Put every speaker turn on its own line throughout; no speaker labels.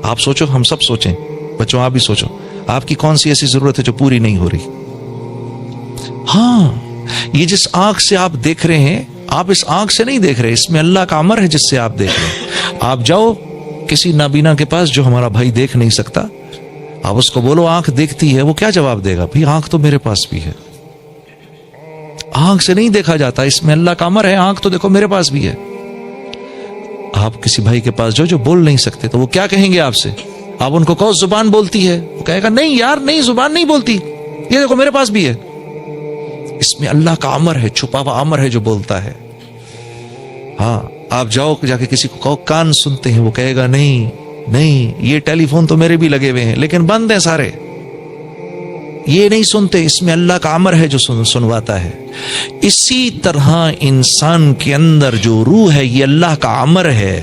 آپ سوچو، ہم سب سوچیں، بچوں آپ بھی سوچو، آپ کی کون سی ایسی ضرورت ہے جو پوری نہیں ہو رہی؟ ہاں، یہ جس آنکھ سے آپ دیکھ رہے ہیں، آپ اس آنکھ سے نہیں دیکھ رہے، اس میں اللہ کا امر ہے جس سے آپ دیکھ رہے ہیں۔ آپ جاؤ کسی نابینا کے پاس جو ہمارا بھائی دیکھ نہیں سکتا، آپ اس کو بولو آنکھ دیکھتی ہے، وہ کیا جواب دے گا؟ بھی آنکھ تو میرے پاس بھی ہے۔ آنکھ سے نہیں دیکھا جاتا، اس میں اللہ کا امر ہے، آنکھ تو دیکھو میرے پاس بھی ہے۔ آپ کسی بھائی کے پاس جو بول نہیں سکتے تو وہ کیا کہیں گے آپ سے؟ آپ ان کو کہو زبان بولتی ہے، وہ کہے گا نہیں یار نہیں، زبان نہیں بولتی، یہ دیکھو میرے پاس بھی ہے۔ اس میں اللہ کا امر ہے، چھپا ہوا امر ہے جو بولتا ہے۔ ہاں، آپ جاؤ جا کے کسی کو کہو کان سنتے ہیں، وہ کہے گا نہیں نہیں، یہ ٹیلی فون تو میرے بھی لگے ہوئے ہیں لیکن بند ہیں سارے، یہ نہیں سنتے، اس میں اللہ کا امر ہے جو سنواتا ہے۔ اسی طرح انسان کے اندر جو روح ہے یہ اللہ کا امر ہے،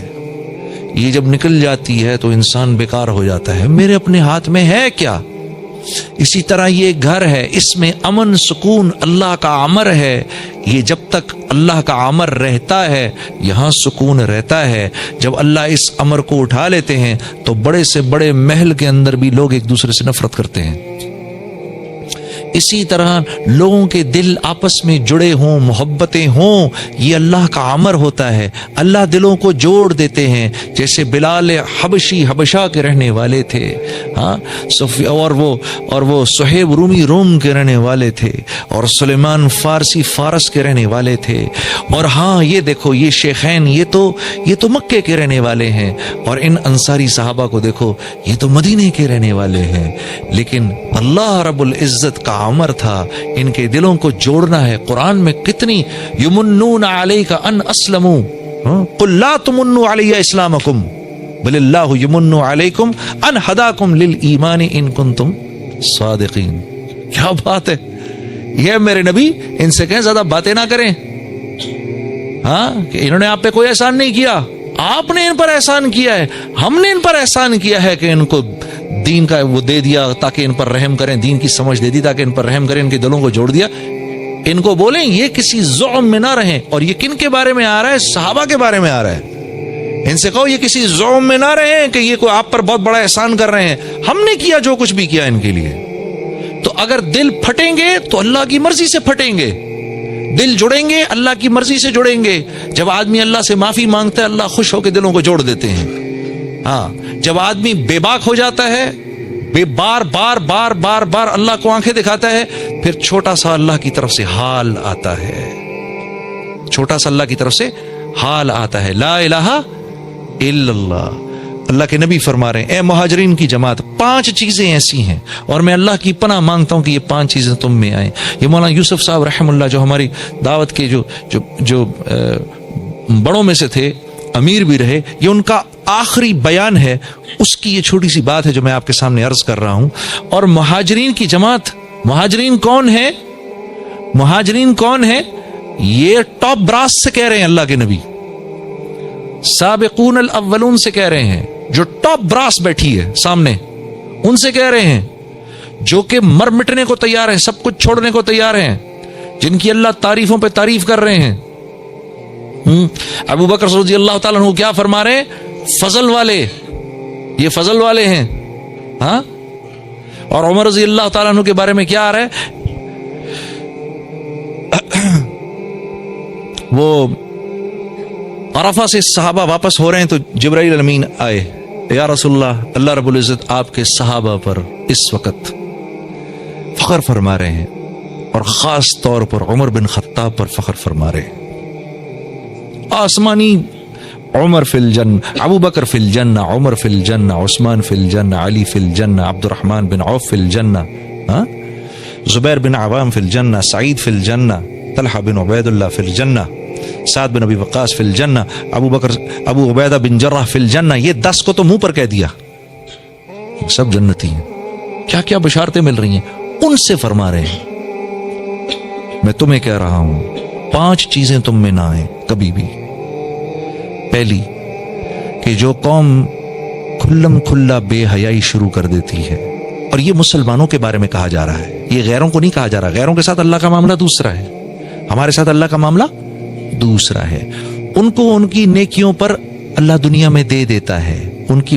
یہ جب نکل جاتی ہے تو انسان بیکار ہو جاتا ہے، میرے اپنے ہاتھ میں ہے کیا؟ اسی طرح یہ گھر ہے، اس میں امن سکون اللہ کا امر ہے، یہ جب تک اللہ کا امر رہتا ہے یہاں سکون رہتا ہے۔ جب اللہ اس امر کو اٹھا لیتے ہیں تو بڑے سے بڑے محل کے اندر بھی لوگ ایک دوسرے سے نفرت کرتے ہیں۔ اسی طرح لوگوں کے دل آپس میں جڑے ہوں، محبتیں ہوں، یہ اللہ کا امر ہوتا ہے۔ اللہ دلوں کو جوڑ دیتے ہیں، جیسے بلال حبشی حبشہ کے رہنے والے تھے، ہاں، اور وہ صہیب رومی روم کے رہنے والے تھے، اور سلیمان فارسی فارس کے رہنے والے تھے، اور ہاں یہ دیکھو یہ شیخین یہ تو مکے کے رہنے والے ہیں، اور ان انصاری صحابہ کو دیکھو یہ تو مدینے کے رہنے والے ہیں۔ لیکن اللہ رب العزت کا امر تھا ان کے دلوں کو جوڑنا ہے۔ قرآن میں کتنی یمنون علیک ان اسلموا، قل لا تمنوا علی اسلامکم بل اللہ یمن علیکم ان ہداکم للایمان ان کنتم صادقین۔ کیا بات ہے، یہ میرے نبی ان سے کہیں زیادہ باتیں نہ کریں، ہاں، کہ انہوں نے آپ پہ کوئی احسان نہیں کیا، آپ نے ان پر احسان کیا ہے، ہم نے ان پر احسان کیا ہے کہ ان کو دین کا وہ دے دیا تاکہ ان پر رحم کریں، دین کی سمجھ دے دی تاکہ ان پر رحم کریں، ان کے دلوں کو جوڑ دیا۔ ان کو بولیں یہ کسی زعم میں نہ رہیں، اور یہ کن کے بارے میں آ رہا ہے؟ صحابہ کے بارے میں آ رہا ہے۔ ان سے کہو یہ کسی زعم میں نہ رہیں کہ یہ کوئی آپ پر بہت بڑا احسان کر رہے ہیں، ہم نے کیا جو کچھ بھی کیا ان کے لیے۔ تو اگر دل پھٹیں گے تو اللہ کی مرضی سے پھٹیں گے، دل جڑیں گے اللہ کی مرضی سے جڑیں گے۔ جب آدمی اللہ سے معافی مانگتا ہے اللہ خوش ہو کے دلوں کو جوڑ دیتے ہیں۔ ہاں، جب آدمی بے باک ہو جاتا ہے، بار بار بار بار بار اللہ کو آنکھیں دکھاتا ہے، پھر چھوٹا سا اللہ کی طرف سے حال آتا ہے، چھوٹا سا اللہ کی طرف سے حال آتا ہے، لا الہ الا اللہ۔ اللہ کے نبی فرما رہے ہیں اے مہاجرین کی جماعت، 5 چیزیں ایسی ہیں اور میں اللہ کی پناہ مانگتا ہوں کہ یہ 5 چیزیں تم میں آئیں۔ یہ مولانا یوسف صاحب رحم اللہ جو ہماری دعوت کے جو بڑوں میں سے تھے، امیر بھی رہے، یہ ان کا آخری بیان ہے، اس کی یہ چھوٹی سی بات ہے جو میں آپ کے سامنے عرض کر رہا ہوں۔ اور مہاجرین کی جماعت، مہاجرین کون ہے؟ مہاجرین کون ہے؟ یہ ٹاپ براس سے کہہ رہے ہیں اللہ کے نبی، سابقون الاولون سے کہہ رہے ہیں، جو ٹاپ براس بیٹھی ہے سامنے ان سے کہہ رہے ہیں، جو کہ مر مٹنے کو تیار ہیں، سب کچھ چھوڑنے کو تیار ہیں، جن کی اللہ تعریفوں پہ تعریف کر رہے ہیں۔ ابو بکر رضی اللہ تعالیٰ عنہ کیا فرما رہے ہیں؟ فضل والے، یہ فضل والے ہیں، ہاں۔ اور عمر رضی اللہ تعالیٰ عنہ کے بارے میں کیا آ رہا ہے؟ وہ عرفہ سے صحابہ واپس ہو رہے ہیں تو جبرائیل امین آئے، یا رسول اللہ، اللہ رب العزت آپ کے صحابہ پر اس وقت فخر فرما رہے ہیں، اور خاص طور پر عمر بن خطاب پر فخر فرما رہے ہیں۔ آسمانی عمر فی الجنہ، ابو بکر فی الجنہ، عمر فی الجنہ، عثمان فی الجنہ، علی فی الجنہ، عبد الرحمن بن عوف فی الجنہ، زبیر بن عوام فی الجنہ، سعید فی الجنہ، طلحہ بن عبید اللہ فی الجنہ، سعد بن ابی وقاص فی الجنہ، ابو عبیدہ بن جرح فی الجنہ۔ یہ 10 کو تو منہ پر کہہ دیا، سب جنتی ہیں۔ کیا کیا بشارتیں مل رہی ہیں، ان سے فرما رہے ہیں میں تمہیں کہہ رہا ہوں 5 چیزیں تم میں نہ آئیں کبھی بھی۔ پہلی کہ جو قوم کھلم کھلا بے حیائی شروع کر دیتی ہے، اور یہ مسلمانوں کے بارے میں کہا جا رہا ہے، یہ غیروں کو نہیں کہا جا رہا، غیروں کے ساتھ اللہ کا معاملہ دوسرا ہے، ہمارے ساتھ اللہ کا معاملہ دوسرا ہے۔ ان کو ان کی نیکیوں پر اللہ دنیا میں دے دیتا ہے، ان کی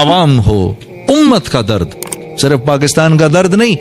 عوام ہو، امت کا درد، صرف پاکستان کا درد نہیں،